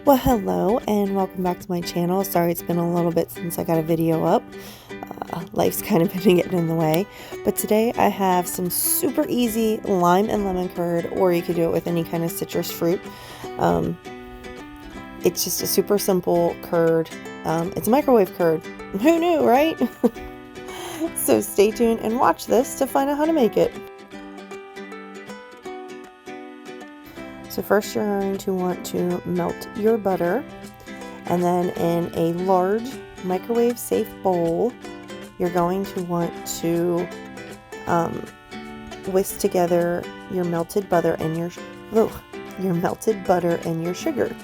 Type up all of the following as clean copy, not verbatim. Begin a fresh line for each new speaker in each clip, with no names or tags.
Well, hello and welcome back to my channel. Sorry it's been a little bit since I got a video up. Life's kind of been getting in the way. But today I have some super easy lime and lemon curd, or you could do it with any kind of citrus fruit. It's just a super simple curd. It's a microwave curd. Who knew, right? So stay tuned and watch this to find out how to make it. So first you're going to want to melt your butter, and then in a large microwave safe bowl you're going to want to whisk together your melted butter and your sugar.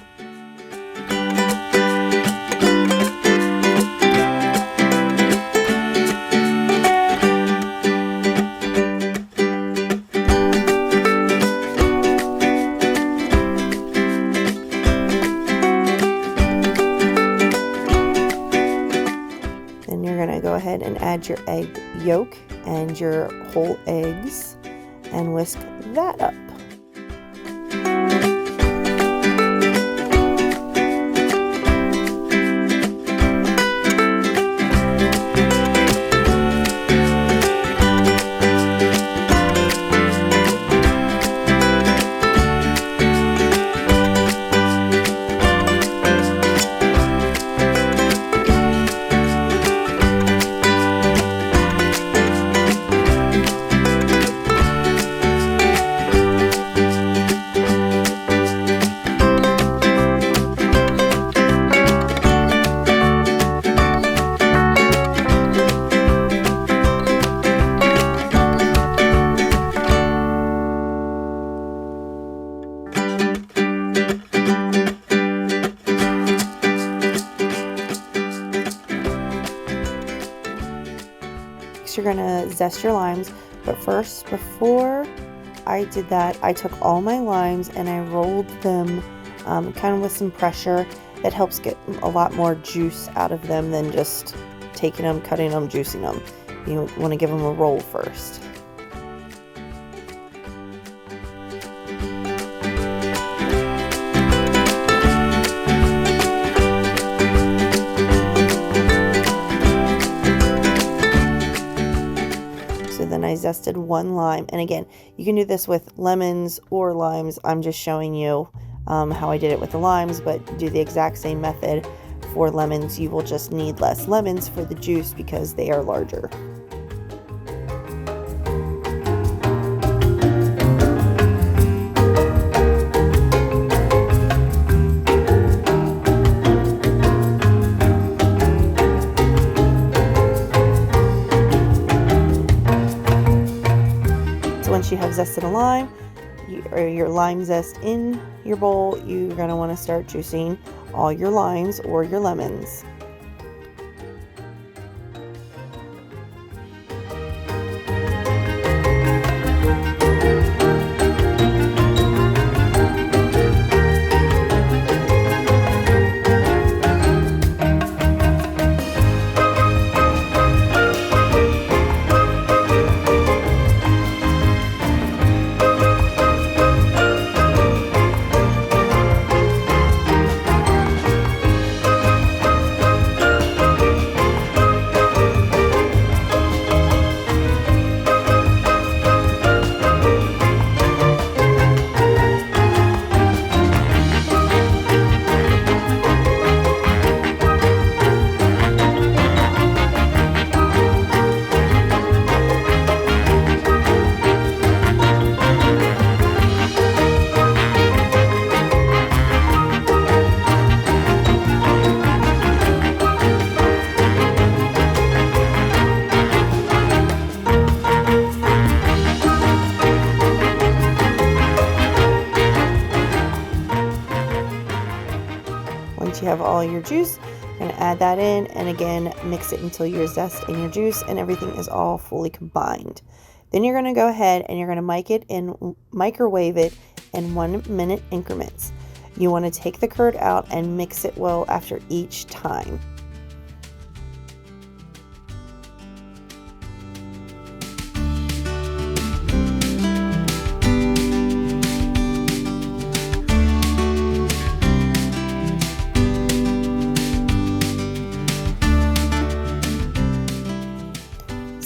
Then you're going to go ahead and add your egg yolk and your whole eggs and whisk that up. You're gonna zest your limes, but first, before I did that, I took all my limes and I rolled them kind of with some pressure. It helps get a lot more juice out of them than just taking them, cutting them, juicing them. You want to give them a roll first. Then I zested one lime, and again, you can do this with lemons or limes. I'm just showing you how I did it with the limes, but do the exact same method for lemons. You will just need less lemons for the juice because they are larger. Once you have zested a lime, or your lime zest in your bowl, you're going to want to start juicing all your limes or your lemons. Once you have all your juice, you're going to add that in, and again mix it until your zest and your juice and everything is all fully combined. Then you're going to go ahead and you're going to microwave it in 1 minute increments. You want to take the curd out and mix it well after each time.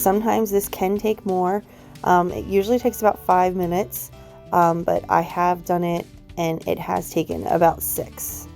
sometimes this can take more. It usually takes about 5 minutes, but I have done it and it has taken about 6.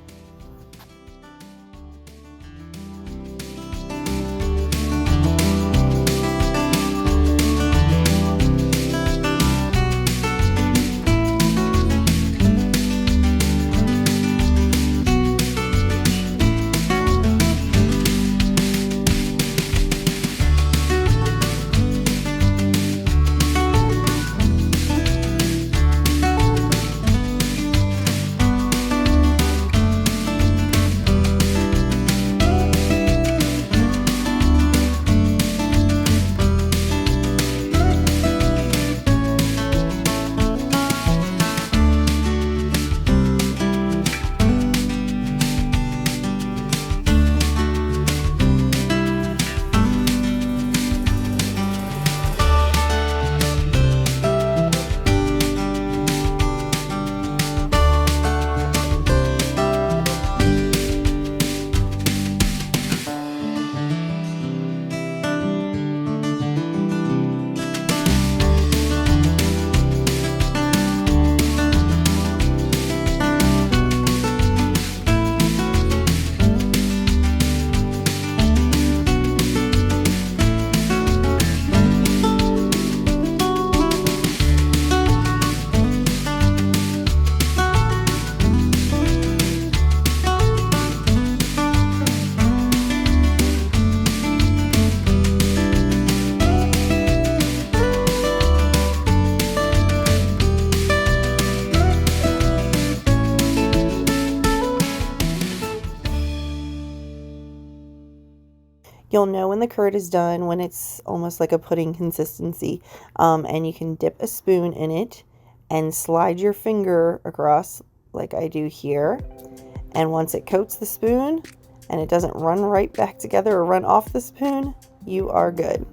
You'll know when the curd is done when it's almost like a pudding consistency, and you can dip a spoon in it and slide your finger across like I do here, and once it coats the spoon and it doesn't run right back together or run off the spoon, you are good.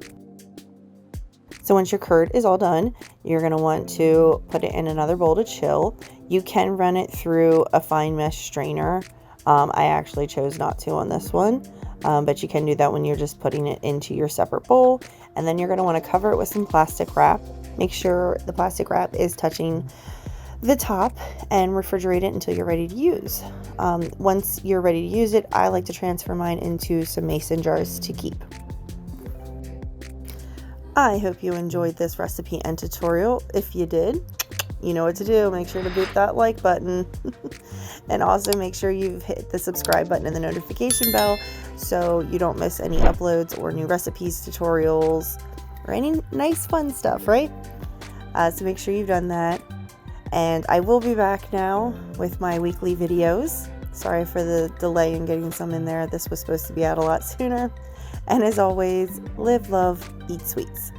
So once your curd is all done, you're going to want to put it in another bowl to chill. You can run it through a fine mesh strainer. I actually chose not to on this one. But you can do that when you're just putting it into your separate bowl. And then you're going to want to cover it with some plastic wrap. Make sure the plastic wrap is touching the top and refrigerate it until you're ready to use. Once you're ready to use it, I like to transfer mine into some mason jars to keep. I hope you enjoyed this recipe and tutorial. If you did, you know what to do. Make sure to boot that like button. And also make sure you've hit the subscribe button and the notification bell so you don't miss any uploads or new recipes, tutorials, or any nice fun stuff, right? So make sure you've done that. And I will be back now with my weekly videos. Sorry for the delay in getting some in there. This was supposed to be out a lot sooner. And as always, live, love, eat sweets.